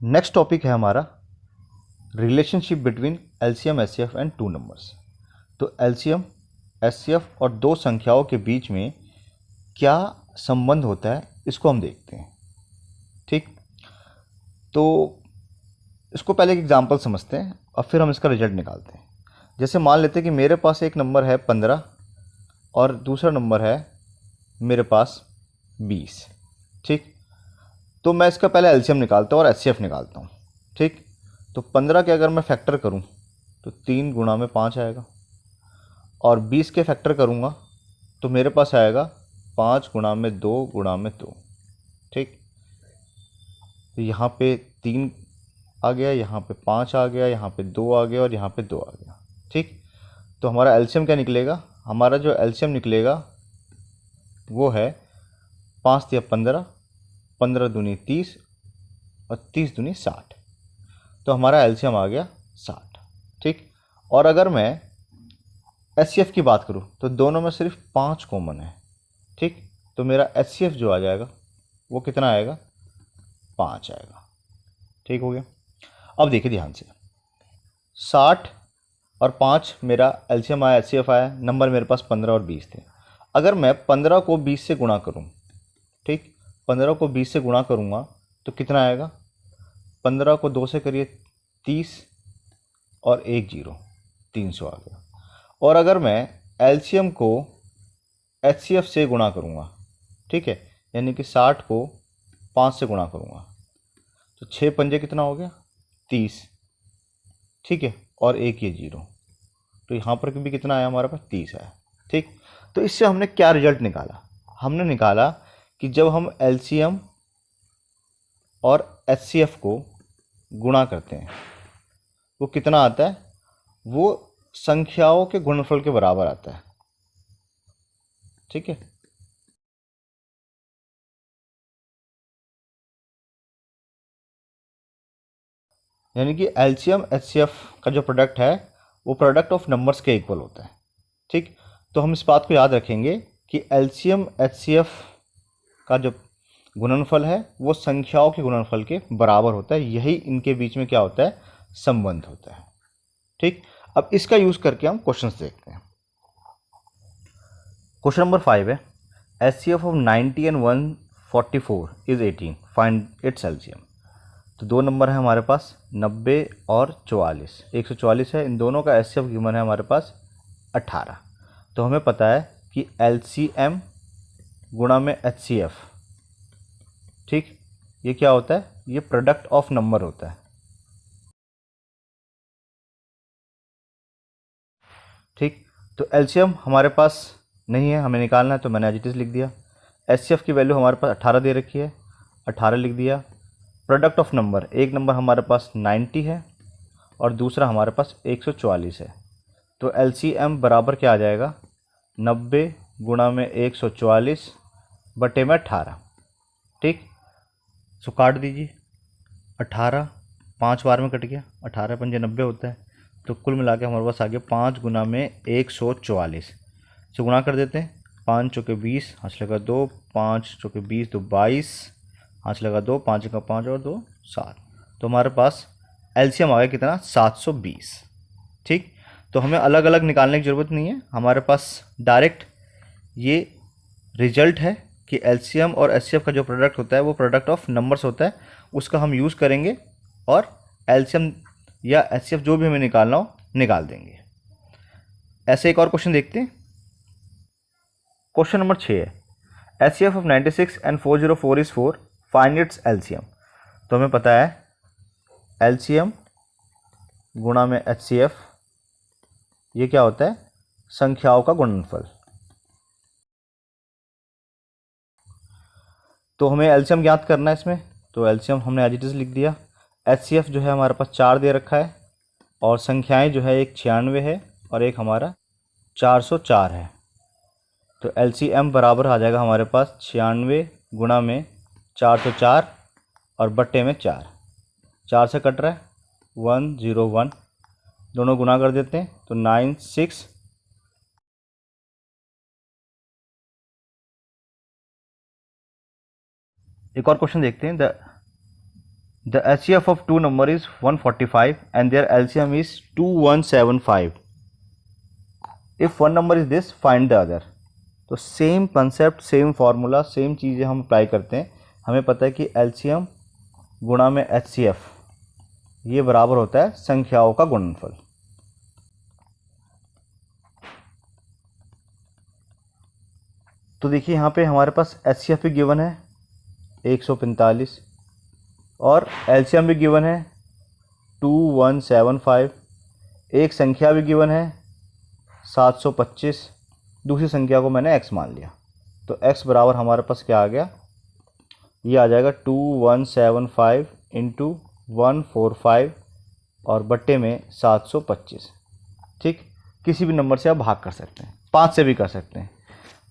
Next topic है हमारा relationship between LCM HCF and two numbers. तो एलसीएम एचसीएफ और दो संख्याओं के बीच में क्या संबंध होता है इसको हम देखते हैं। ठीक, तो इसको पहले एक एग्जांपल समझते हैं और फिर हम इसका रिजल्ट निकालते हैं। जैसे मान लेते हैं कि मेरे पास एक नंबर है 15 और दूसरा नंबर है मेरे पास 20। ठीक, तो मैं इसका पहले एलसीएम निकालता हूँ और एचसीएफ निकालता हूँ। ठीक, तो 15 के अगर मैं फैक्टर करूँ तो 3 गुणा में 5 आएगा, और 20 के फैक्टर करूँगा तो मेरे पास आएगा 5 गुणा में 2 गुणा में 2। ठीक, तो यहाँ पे 3 आ गया, यहाँ पे 5 आ गया, यहाँ पे 2 आ गया और यहाँ पे 2 आ गया। ठीक, तो हमारा एलसीएम क्या निकलेगा? हमारा जो एलसीएम निकलेगा वो है 5 तिया 15, 15 दूनी 30 और 30 दूनी 60। तो हमारा एलसीएम आ गया 60। ठीक, और अगर मैं एचसीएफ की बात करूँ तो दोनों में सिर्फ 5 कॉमन है। ठीक, तो मेरा एचसीएफ जो आ जाएगा वो कितना आएगा? 5 आएगा। ठीक हो गया। अब देखिए ध्यान से, 60 और 5 मेरा एलसीएम आया, एचसीएफ आया, नंबर मेरे पास 15 और 20 थे। अगर मैं 15 को 20 से गुणा करूँ, ठीक, 15 को 20 से गुणा करूँगा तो कितना आएगा? 15 को 2 से करिए 30 और 1 जीरो, 300 आ गया। और अगर मैं एलसीएम को एचसीएफ से गुणा करूँगा, ठीक है, यानी कि 60 को 5 से गुणा करूँगा तो 6 पंजे कितना हो गया? 30। ठीक है, और एक ये जीरो, तो यहाँ पर भी कितना आया हमारे पास? 30 आया। ठीक, तो इससे हमने क्या रिजल्ट निकाला? हमने निकाला कि जब हम एलसीएम और एचसीएफ को गुणा करते हैं वो कितना आता है? वो संख्याओं के गुणनफल के बराबर आता है। ठीक है, यानी कि एलसीएम एचसीएफ का जो प्रोडक्ट है वो प्रोडक्ट ऑफ नंबर्स के इक्वल होता है। ठीक, तो हम इस बात को याद रखेंगे कि एलसीएम एचसीएफ का जो गुणनफल है वो संख्याओं के गुणनफल के बराबर होता है। यही इनके बीच में क्या होता है? संबंध होता है। ठीक, अब इसका यूज करके हम क्वेश्चंस देखते हैं। क्वेश्चन नंबर 5 है, HCF of 90 and 144 is 18, find its LCM. तो दो नंबर है हमारे पास 90 और 44, 144 है। इन दोनों का एचसीएफ गिवन है हमारे पास 18। तो हमें पता है कि एलसीएम गुणा में एचसीएफ, ठीक, ये क्या होता है? ये प्रोडक्ट ऑफ नंबर होता है। ठीक, तो एलसीएम हमारे पास नहीं है, हमें निकालना है, तो मैंने एज इट इज़ लिख दिया। एचसीएफ की वैल्यू हमारे पास 18 दे रखी है, 18 लिख दिया। प्रोडक्ट ऑफ नंबर, एक नंबर हमारे पास 90 है और दूसरा हमारे पास 144 है। तो एलसीएम बराबर क्या आ जाएगा? 90 गुणा में 144 बटे में 18। ठीक, सो काट दीजिए। 18 5 बार में कट गया, 18 पंजे 90 होता है। तो कुल मिला के हमारे पास आ गया 5 गुना में 144 से गुणा कर देते हैं। 5 चौके 20, हाथ लगा 2, 5 चौके 20 तो 22, हाथ लगा 2, 5 का 5 और 2 7। तो हमारे पास एलसीएम आ गया कितना? 720। ठीक, तो हमें अलग अलग निकालने की ज़रूरत नहीं है, हमारे पास डायरेक्ट ये रिजल्ट है कि एलसीएम और एचसीएफ का जो प्रोडक्ट होता है वो प्रोडक्ट ऑफ नंबर्स होता है, उसका हम यूज़ करेंगे और एलसीएम या एचसीएफ जो भी हमें निकालना हो निकाल देंगे। ऐसे एक और क्वेश्चन देखते हैं। क्वेश्चन नंबर 6 है, HCF of 96 and 404 is 4, find its LCM. तो हमें पता है एलसीएम गुणा में एचसीएफ ये क्या होता है? संख्याओं का गुणनफल। तो हमें एलसीएम ज्ञात करना है इसमें, तो एलसीएम हमने एज इट इज़ लिख दिया। एचसीएफ जो है हमारे पास 4 दे रखा है और संख्याएं जो है एक 96 है और एक हमारा 404 है। तो एलसीएम बराबर आ जाएगा हमारे पास 96 गुणा में 404 और बट्टे में 4, 4 से कट रहा है 101, दोनों गुना कर देते हैं तो 96। एक और क्वेश्चन देखते हैं। The the HCF of two number is 145 and their LCM is 2175. If one number is this, find the other. तो same concept, same formula, same चीज़ें हम अप्लाई करते हैं। हमें पता है कि LCM गुणा में HCF ये बराबर होता है संख्याओं का गुणनफल। तो देखिए यहाँ पे हमारे पास HCF भी गिवन है 145 और LCM भी गिवन है 2175। एक संख्या भी गिवन है 725, दूसरी संख्या को मैंने x मान लिया। तो x बराबर हमारे पास क्या आ गया, ये आ जाएगा 2175 इंटू 145 और बट्टे में 725। ठीक, किसी भी नंबर से आप भाग कर सकते हैं, 5 से भी कर सकते हैं।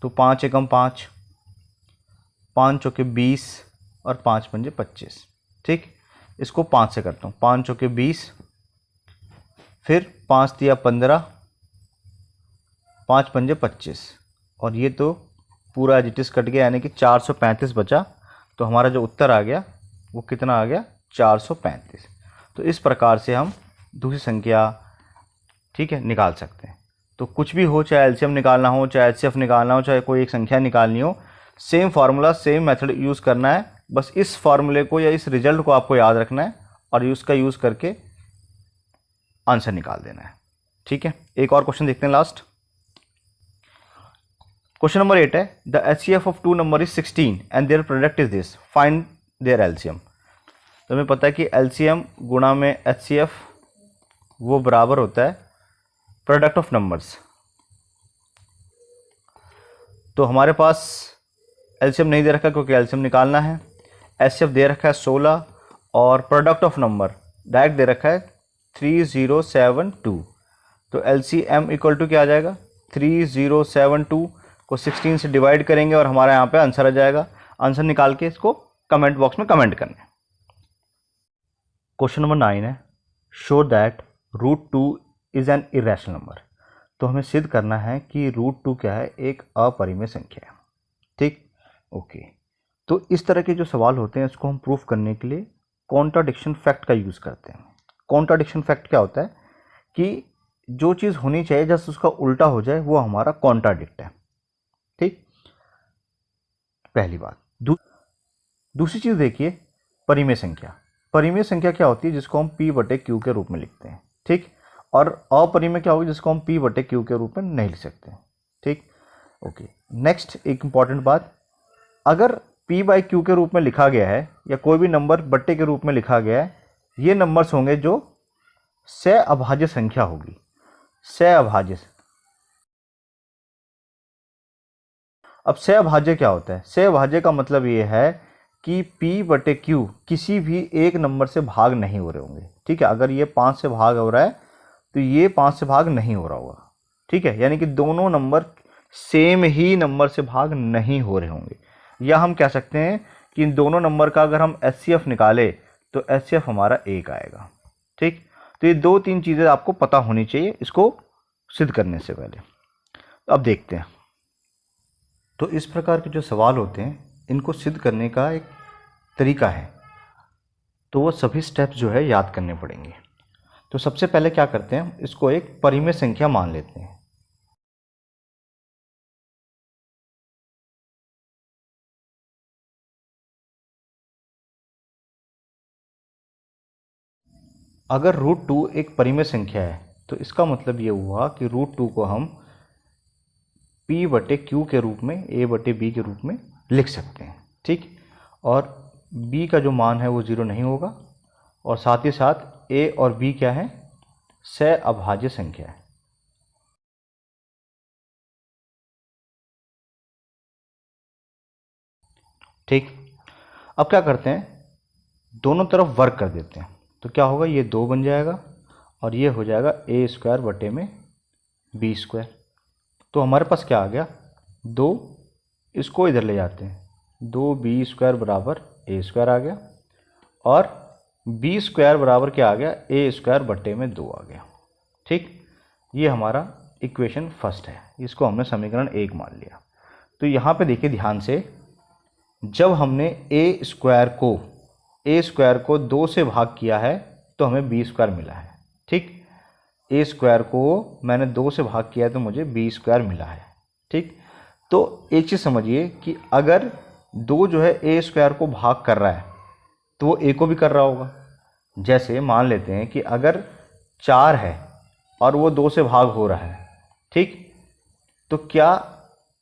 तो 5 एकम 5, 5 चौके 20 और 5 पंजे 25। ठीक, इसको 5 से करता हूँ, 5 चौके 20, फिर 5 दिया 15, 5 पंजे 25 और ये तो पूरा एजिटिस कट गया, यानी कि 435 बचा। तो हमारा जो उत्तर आ गया वो कितना आ गया, 435। तो इस प्रकार से हम दूसरी संख्या, ठीक है, निकाल सकते हैं। तो कुछ भी हो, चाहे एलसीएम निकालना हो, चाहे एचसीएफ निकालना हो, चाहे कोई एक संख्या निकालनी हो, same formula, same method use करना है। बस इस फार्मूले को या इस रिजल्ट को आपको याद रखना है और उसका यूज़ करके आंसर निकाल देना है। ठीक है, एक और क्वेश्चन देखते हैं लास्ट। क्वेश्चन नंबर 8 है, the HCF of two number is 16 and their product is this, find their LCM। तो हमें पता है कि LCM गुणा में HCF वो बराबर होता है प्रोडक्ट ऑफ नंबर्स। तो हमारे पास LCM नहीं दे रखा क्योंकि LCM निकालना है। HCF दे रखा है 16 और प्रोडक्ट ऑफ नंबर डायरेक्ट दे रखा है 3072। तो LCM इक्वल टू क्या आ जाएगा, 3072 को 16 से डिवाइड करेंगे और हमारा यहाँ पे आंसर आ जाएगा। आंसर निकाल के इसको कमेंट बॉक्स में कमेंट करना है। क्वेश्चन नंबर 9 है, show that √2 is an irrational number. तो हमें सिद्ध करना है कि √2 क्या है, एक अपरिमेय संख्या है। ठीक, ओके। तो इस तरह के जो सवाल होते हैं इसको हम प्रूफ करने के लिए कॉन्ट्राडिक्शन फैक्ट का यूज़ करते हैं। कॉन्ट्राडिक्शन फैक्ट क्या होता है कि जो चीज़ होनी चाहिए जस्ट उसका उल्टा हो जाए, वो हमारा कॉन्ट्राडिक्ट है। ठीक, पहली बात। दूसरी चीज़ देखिए, परिमेय संख्या। परिमेय संख्या क्या होती है, जिसको हम P/Q के रूप में लिखते हैं। ठीक, और अपरिमेय क्या होगी, जिसको हम P/Q के रूप में नहीं लिख सकते। ठीक, ओके। नेक्स्ट एक इंपॉर्टेंट बात, अगर P/Q के रूप में लिखा गया है या कोई भी नंबर बट्टे के रूप में लिखा गया है, ये नंबर्स होंगे जो सहअभाज्य संख्या होगी। सहअभाज्य। अब सहअभाज्य क्या होता है, सहअभाज्य का मतलब ये है कि P/Q किसी भी एक नंबर से भाग नहीं हो रहे होंगे। ठीक है, अगर ये 5 से भाग हो रहा है तो ये 5 से भाग नहीं हो रहा होगा। ठीक है, यानी कि दोनों नंबर सेम ही नंबर से भाग नहीं हो रहे होंगे। या हम कह सकते हैं कि इन दोनों नंबर का अगर हम HCF निकाले तो HCF हमारा 1 आएगा। ठीक, तो ये 2-3 चीज़ें आपको पता होनी चाहिए इसको सिद्ध करने से पहले। अब देखते हैं। तो इस प्रकार के जो सवाल होते हैं इनको सिद्ध करने का एक तरीका है, तो वो सभी स्टेप्स जो है याद करने पड़ेंगे। तो सबसे पहले क्या करते हैं, इसको एक परिमेय संख्या मान लेते हैं। अगर √2 एक परिमेय संख्या है तो इसका मतलब ये हुआ कि √2 को हम P/Q के रूप में, A/B के रूप में लिख सकते हैं। ठीक, और B का जो मान है वो 0 नहीं होगा और साथ ही साथ A और B क्या है, सहअभाज्य संख्या है। ठीक, अब क्या करते हैं, दोनों तरफ वर्क कर देते हैं। तो क्या होगा, ये 2 बन जाएगा और ये हो जाएगा A² बटे में B²। तो हमारे पास क्या आ गया, 2, इसको इधर ले जाते हैं, 2B² बराबर A² आ गया और B² बराबर क्या आ गया, A² बटे में 2 आ गया। ठीक, ये हमारा इक्वेशन फर्स्ट है, इसको हमने समीकरण 1 मान लिया। तो यहाँ पे देखिए ध्यान से, जब हमने A² को ए स्क्वायर को 2 से भाग किया है तो हमें बी स्क्वायर मिला है। ठीक, ए स्क्वायर को मैंने 2 से भाग किया है तो मुझे बी स्क्वायर मिला है। ठीक, तो एक चीज़ समझिए कि अगर 2 जो है ए स्क्वायर को भाग कर रहा है तो वो ए को भी कर रहा होगा। जैसे मान लेते हैं कि अगर 4 है और वो 2 से भाग हो रहा है, ठीक, तो क्या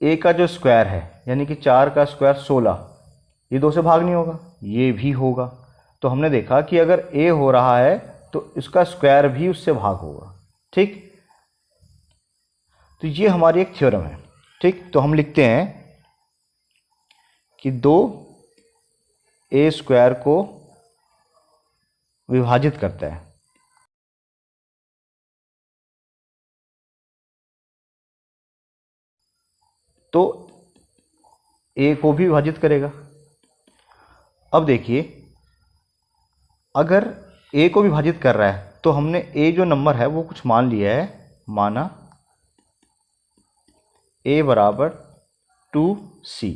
ए का जो स्क्वायर है यानी कि 4 का स्क्वायर 16, ये 2 से भाग नहीं होगा? ये भी होगा। तो हमने देखा कि अगर ए हो रहा है तो इसका स्क्वायर भी उससे भाग होगा। ठीक, तो ये हमारी एक थ्योरम है। ठीक, तो हम लिखते हैं कि 2 ए स्क्वायर को विभाजित करता है। तो ए को भी विभाजित करेगा। अब देखिए, अगर ए को विभाजित कर रहा है तो हमने ए जो नंबर है वो कुछ मान लिया है, माना ए बराबर 2c,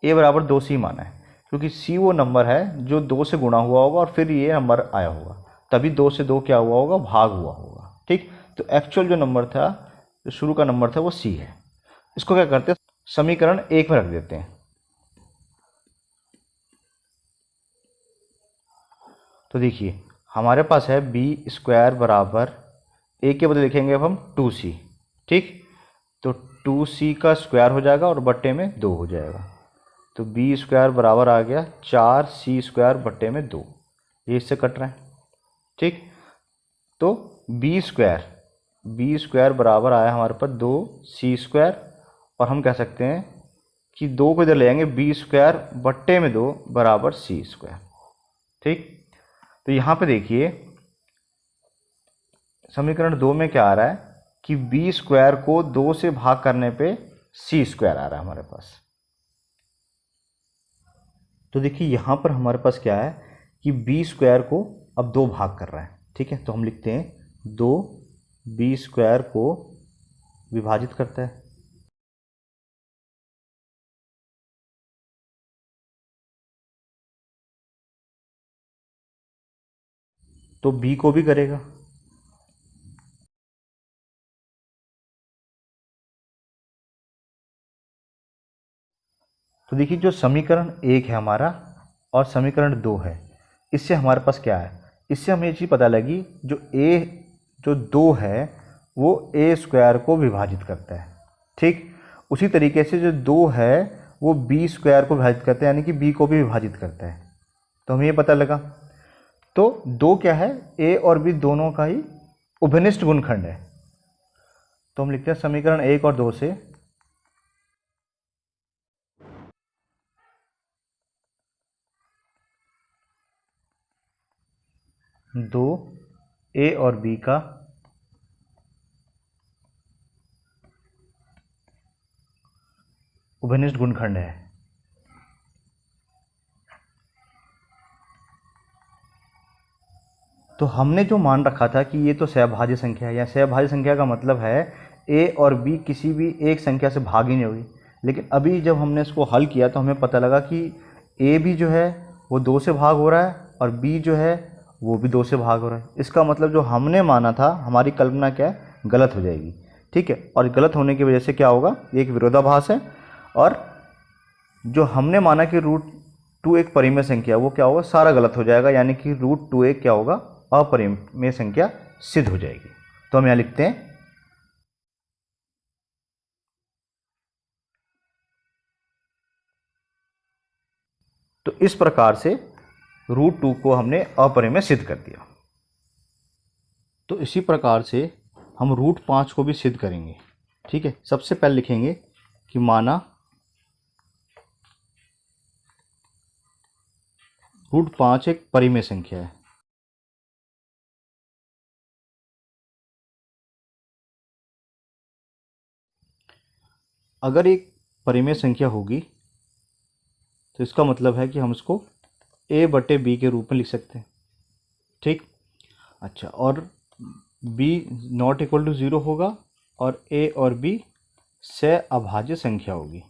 ए बराबर 2c माना है, क्योंकि c वो नंबर है जो 2 से गुणा हुआ होगा और फिर ये नंबर आया होगा, तभी 2 से 2 क्या हुआ होगा, भाग हुआ होगा। ठीक, तो एक्चुअल जो नंबर था, जो शुरू का नंबर था, वो c है। इसको क्या करते हैं, समीकरण 1 में रख देते हैं। तो देखिए हमारे पास है बी स्क्वायर बराबर, ए के बदले लिखेंगे अब हम 2c। ठीक, तो 2c का स्क्वायर हो जाएगा और बट्टे में 2 हो जाएगा, तो बी स्क्वायर बराबर आ गया 4c स्क्वायर बट्टे में 2, ये इससे कट रहा है। ठीक, तो बी स्क्वायर बराबर आया हमारे पास 2c स्क्वायर, और हम कह सकते हैं कि 2 को इधर ले जाएंगे, बी स्क्वायर बट्टे में 2 बराबर c स्क्वायर। ठीक, तो यहाँ पे देखिए समीकरण 2 में क्या आ रहा है कि बी स्क्वायर को 2 से भाग करने पे c स्क्वायर आ रहा है हमारे पास। तो देखिए यहाँ पर हमारे पास क्या है कि बी स्क्वायर को अब 2 भाग कर रहा है। ठीक है, तो हम लिखते हैं 2 बी स्क्वायर को विभाजित करता है। तो बी को भी करेगा। तो देखिए जो समीकरण 1 है हमारा और समीकरण 2 है, इससे हमारे पास क्या है, इससे हमें ये चीज़ पता लगी जो 2 है वो ए स्क्वायर को विभाजित करता है। ठीक, उसी तरीके से जो 2 है वो बी स्क्वायर को विभाजित करता है, यानी कि बी को भी विभाजित करता है। तो हमें ये पता लगा। तो 2 क्या है, ए और बी दोनों का ही उभयनिष्ठ गुणखंड है। तो हम लिखते हैं समीकरण 1 और 2 से 2 ए और बी का उभयनिष्ठ गुणखंड है। तो हमने जो मान रखा था कि ये तो सहभाज्य संख्या है, या सहभाज्य संख्या का मतलब है ए और बी किसी भी एक संख्या से भाग ही नहीं होगी, लेकिन अभी जब हमने इसको हल किया तो हमें पता लगा कि ए भी जो है वो 2 से भाग हो रहा है और बी जो है वो भी 2 से भाग हो रहा है। इसका मतलब जो हमने माना था, हमारी कल्पना क्या है, गलत हो जाएगी। ठीक है, और गलत होने की वजह से क्या होगा, ये एक विरोधाभास है, और जो हमने माना कि √2 एक परिमेय संख्या, वो क्या होगा, सारा गलत हो जाएगा, यानी कि √2 एक क्या होगा, अपरिमेय संख्या सिद्ध हो जाएगी। तो हम यहाँ लिखते हैं तो इस प्रकार से √2 को हमने अपरिमेय सिद्ध कर दिया। तो इसी प्रकार से हम √5 को भी सिद्ध करेंगे। ठीक है, सबसे पहले लिखेंगे कि माना √5 एक परिमेय संख्या है। अगर एक परिमेय संख्या होगी तो इसका मतलब है कि हम इसको a बटे b के रूप में लिख सकते हैं। ठीक, अच्छा, और b नॉट इक्वल टू 0 होगा और a और b सहअभाज्य संख्या होगी।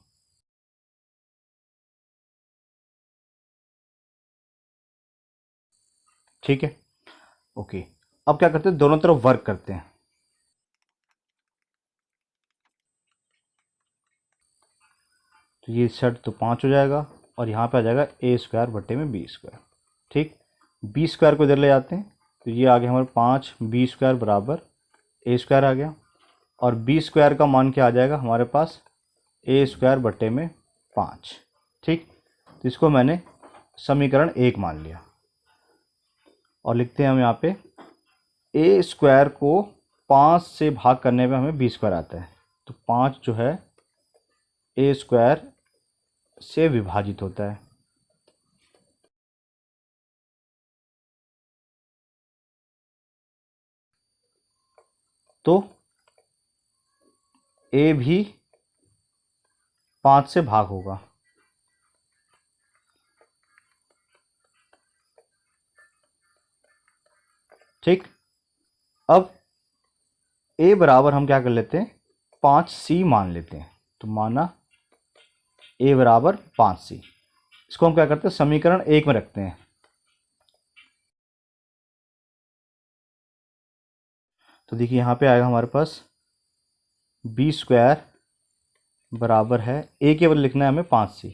ठीक है, ओके। अब क्या करते हैं, दोनों तरफ वर्क करते हैं। तो ये सेट तो 5 हो जाएगा और यहाँ पे आ जाएगा ए स्क्वायर बटे में बी स्क्वायर। ठीक, बी स्क्वायर को इधर ले जाते हैं, तो ये आ गया हमारे 5 बी स्क्वायर बराबर ए स्क्वायर आ गया। और बी स्क्वायर का मान क्या आ जाएगा हमारे पास, ए स्क्वायर बटे में 5। ठीक, तो इसको मैंने समीकरण 1 मान लिया और लिखते हैं हम यहाँ पे ए स्क्वायर को 5 से भाग करने पे हमें बी स्क्वायर आता है। तो 5 जो है ए स्क्वायर से विभाजित होता है। तो ए भी 5 से भाग होगा। ठीक, अब ए बराबर हम क्या कर लेते हैं, 5c मान लेते हैं। तो माना ए बराबर 5c, इसको हम क्या करते हैं, समीकरण 1 में रखते हैं। तो देखिए यहाँ पे आएगा हमारे पास बी स्क्वायर बराबर है, ए के बदले लिखना है हमें 5c,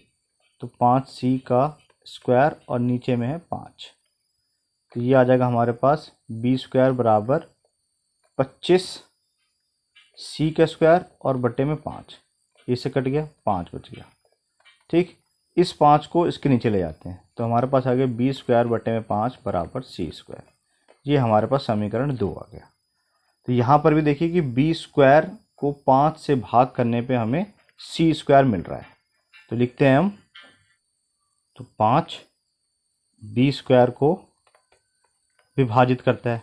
तो 5c का स्क्वायर और नीचे में है 5। तो ये आ जाएगा हमारे पास बी स्क्वायर बराबर 25 सी का स्क्वायर और बटे में 5, इससे कट गया 5 बच गया। ठीक, इस 5 को इसके नीचे ले जाते हैं, तो हमारे पास आ गया बी स्क्वायर बटे में 5 बराबर सी स्क्वायर। ये हमारे पास समीकरण 2 आ गया। तो यहाँ पर भी देखिए कि बी स्क्वायर को 5 से भाग करने पे हमें सी स्क्वायर मिल रहा है। तो लिखते हैं हम, तो 5 बी स्क्वायर को विभाजित करता है,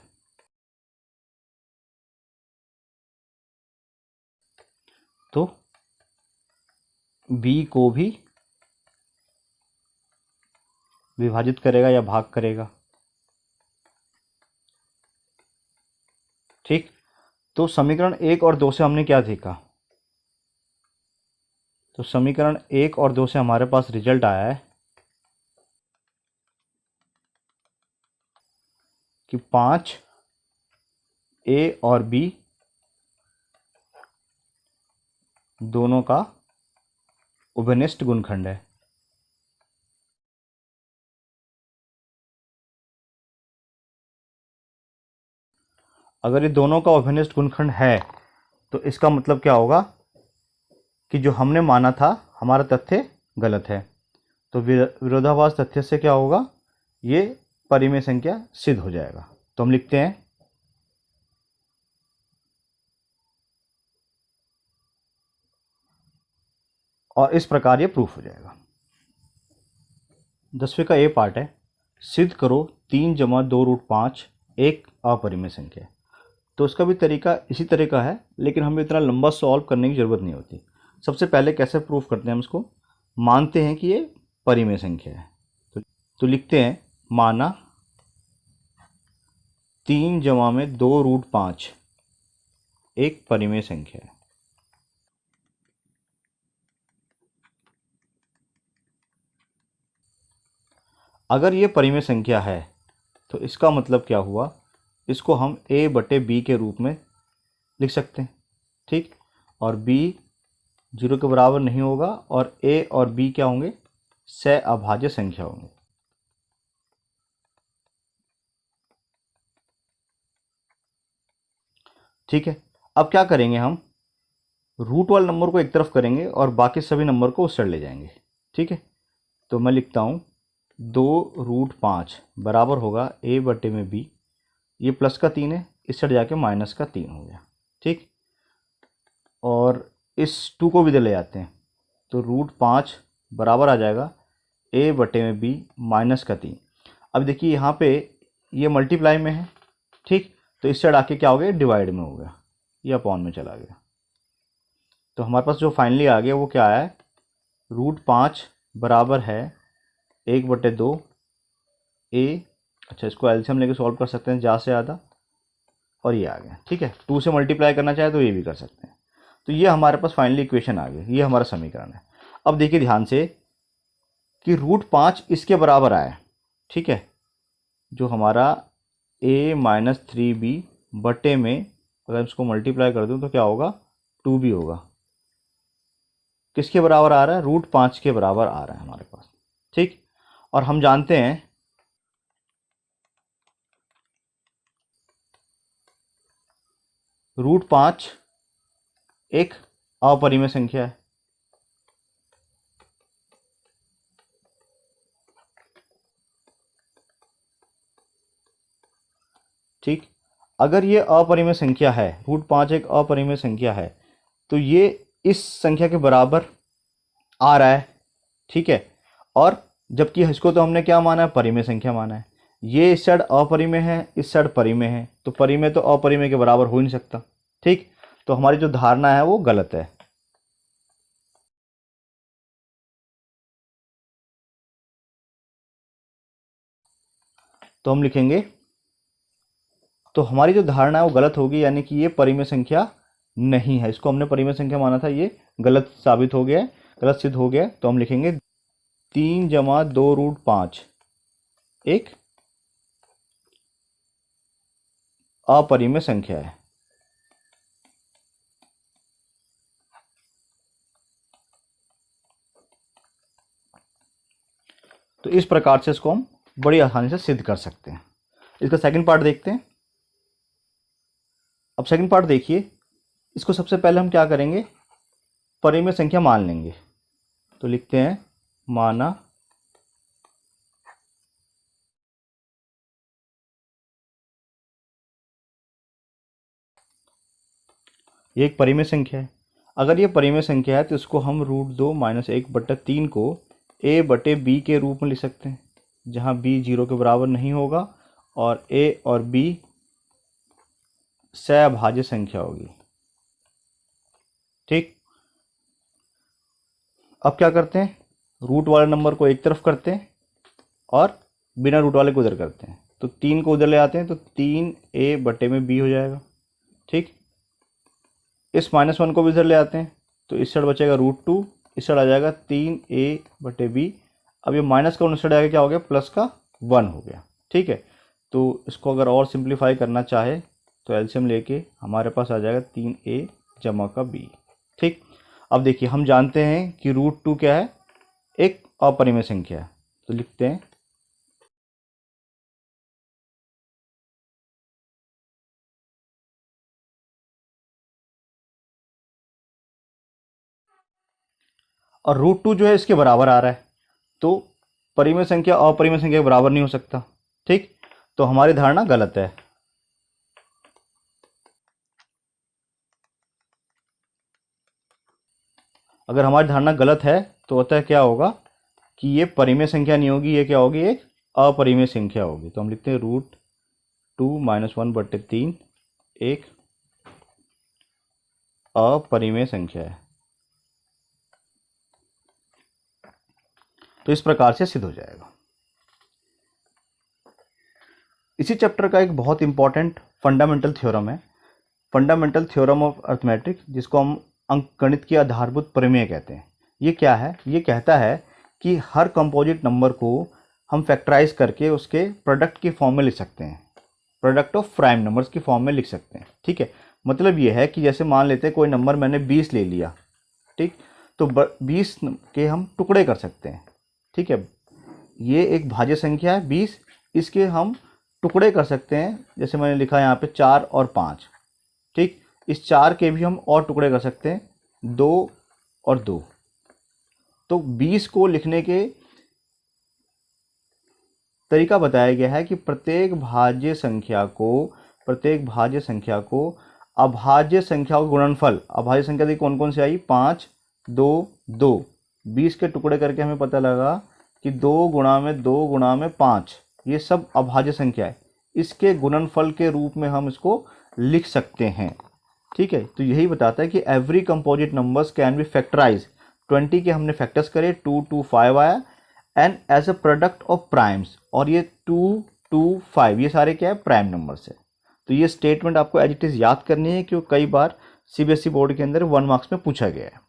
तो बी को भी विभाजित करेगा या भाग करेगा। ठीक, तो समीकरण 1 और 2 से हमने क्या देखा, तो समीकरण 1 और 2 से हमारे पास रिजल्ट आया है कि 5 ए और बी दोनों का उभयनिष्ठ गुणनखंड है। अगर ये दोनों का उभयनिष्ठ गुणनखंड है तो इसका मतलब क्या होगा कि जो हमने माना था हमारा तथ्य गलत है। तो विरोधाभास तथ्य से क्या होगा, ये परिमेय संख्या सिद्ध हो जाएगा। तो हम लिखते हैं, और इस प्रकार ये प्रूफ हो जाएगा। 10वें का ए पार्ट है, सिद्ध करो 3 जमा 2 रूट 5 एक अपरिमेय संख्या है। तो उसका भी तरीका इसी तरह का है, लेकिन हमें इतना लंबा सॉल्व करने की ज़रूरत नहीं होती। सबसे पहले कैसे प्रूफ करते हैं, हम इसको मानते हैं कि ये परिमेय संख्या है। तो लिखते हैं, माना 3 जमा में 2 रूट 5 एक परिमेय संख्या है। अगर ये परिमेय संख्या है तो इसका मतलब क्या हुआ, इसको हम a बटे बी के रूप में लिख सकते हैं। ठीक, और b 0 के बराबर नहीं होगा और a और b क्या होंगे, सहअभाज्य संख्या होंगे। ठीक है, अब क्या करेंगे, हम रूट वाले नंबर को एक तरफ करेंगे और बाकी सभी नंबर को उस साइड ले जाएंगे। ठीक है, तो मैं लिखता हूँ 2 रूट 5 बराबर होगा a बटे में b, ये प्लस का 3 है, इस साइड जाके माइनस का 3 हो गया। ठीक, और इस 2 को भी इधर ले जाते हैं, तो रूट 5 बराबर आ जाएगा a बटे में b माइनस का 3। अब देखिए यहाँ पे ये मल्टीप्लाई में है। ठीक, तो इस साइड आके क्या हो गया, डिवाइड में हो गया, ये अपॉन में चला गया। तो हमारे पास जो फाइनली आ गया वो क्या आया है, रूट 5 बराबर है 1 बटे 2 a, अच्छा इसको एलसीएम लेके सॉल्व कर सकते हैं ज़्यादा से ज़्यादा, और ये आ गया। ठीक है, 2 से मल्टीप्लाई करना चाहे तो ये भी कर सकते हैं। तो ये हमारे पास फाइनली इक्वेशन आ गई, ये हमारा समीकरण है। अब देखिए ध्यान से कि रूट 5 इसके बराबर आया। ठीक है, जो हमारा a-3b बटे में अगर इसको मल्टीप्लाई कर दूं तो क्या होगा, 2b होगा। किसके बराबर आ रहा है, √5 के बराबर आ रहा है हमारे पास। ठीक, और हम जानते हैं √5 एक अपरिमेय संख्या है। ठीक, अगर ये अपरिमेय संख्या है, √5 एक अपरिमेय संख्या है, तो ये इस संख्या के बराबर आ रहा है। ठीक है, और जबकि इसको तो हमने क्या माना है, परिमेय संख्या माना है। ये इस साइड अपरिमेय है, इस साइड परिमेय है, तो परिमेय तो अपरिमेय के बराबर हो ही नहीं सकता। ठीक, तो हमारी जो धारणा है वो गलत है। तो हम लिखेंगे, तो हमारी जो धारणा है वो गलत होगी, यानी कि ये परिमेय संख्या नहीं है। इसको हमने परिमेय संख्या माना था, ये गलत साबित हो गया है, गलत सिद्ध हो गया। तो हम लिखेंगे 3 + 2√5 एक अपरिमेय संख्या है। तो इस प्रकार से इसको हम बड़ी आसानी से सिद्ध कर सकते हैं। इसका सेकंड पार्ट देखते हैं। अब सेकंड पार्ट देखिए, इसको सबसे पहले हम क्या करेंगे, परिमेय संख्या मान लेंगे। तो लिखते हैं माना ये एक परिमेय संख्या है। अगर ये परिमेय संख्या है तो इसको हम √2 - 1/3 को a/b के रूप में लिख सकते हैं, जहाँ b 0 के बराबर नहीं होगा और a और b सहभाज्य संख्या होगी। ठीक, अब क्या करते हैं, रूट वाले नंबर को एक तरफ करते हैं और बिना रूट वाले को उधर करते हैं। तो 3 को उधर ले आते हैं तो 3a/b हो जाएगा। ठीक, इस -1 को भी इधर ले आते हैं तो इस साइड बचेगा √2, इस साइड आ जाएगा 3a/b। अब ये माइनस का उस साइड आएगा, क्या हो गया, प्लस का 1 हो गया। ठीक है, तो इसको अगर और सिंप्लीफाई करना चाहे तो एलसीएम लेके हमारे पास आ जाएगा 3a + b। ठीक, अब देखिए हम जानते हैं कि √2 क्या है, एक अपरिमेय संख्या है। तो लिखते हैं और √2 जो है इसके बराबर आ रहा है, तो परिमेय संख्या अपरिमेय संख्या के बराबर नहीं हो सकता। ठीक, तो हमारी धारणा गलत है। अगर हमारी धारणा गलत है तो होता है क्या होगा कि ये परिमेय संख्या नहीं होगी, ये क्या होगी, एक अपरिमेय संख्या होगी। तो हम लिखते हैं √2 - 1/3 एक अपरिमेय संख्या है। तो इस प्रकार से सिद्ध हो जाएगा। इसी चैप्टर का एक बहुत इंपॉर्टेंट फंडामेंटल थ्योरम है, फंडामेंटल थ्योरम ऑफ अर्थमेटिक, जिसको हम अंकगणित की आधारभूत प्रमेय कहते हैं। ये क्या है, ये कहता है कि हर कंपोजिट नंबर को हम फैक्टराइज करके उसके प्रोडक्ट की फॉर्म में लिख सकते हैं, प्रोडक्ट ऑफ प्राइम नंबर्स की फॉर्म में लिख सकते हैं। ठीक है, मतलब ये है कि जैसे मान लेते हैं कोई नंबर मैंने 20 ले लिया, ठीक, तो 20 के हम टुकड़े कर सकते हैं। ठीक है, ये एक भाज्य संख्या है 20, इसके हम टुकड़े कर सकते हैं, जैसे मैंने लिखा है यहाँ पे 4 और 5। ठीक, इस 4 के भी हम और टुकड़े कर सकते हैं, 2 और 2। तो 20 को लिखने के तरीका बताया गया है कि प्रत्येक भाज्य संख्या को अभाज्य संख्या का गुणनफल, अभाज्य संख्या देखिए कौन कौन सी आई, 5, 2, 2, 20 के टुकड़े करके हमें पता लगा कि 2 × 2 × 5 ये सब अभाज्य संख्या है, इसके गुणनफल के रूप में हम इसको लिख सकते हैं। ठीक है, तो यही बताता है कि every composite numbers can be factorise. 20 के हमने फैक्टर्स करे, 2, 2, 5 आया, and as a product of primes, और ये 2, 2, 5 ये सारे क्या है, प्राइम नंबर्स है। तो ये स्टेटमेंट आपको एज इट इज़ याद करनी है, क्योंकि कई बार सीबीएसई बोर्ड के अंदर 1 मार्क्स में पूछा गया है।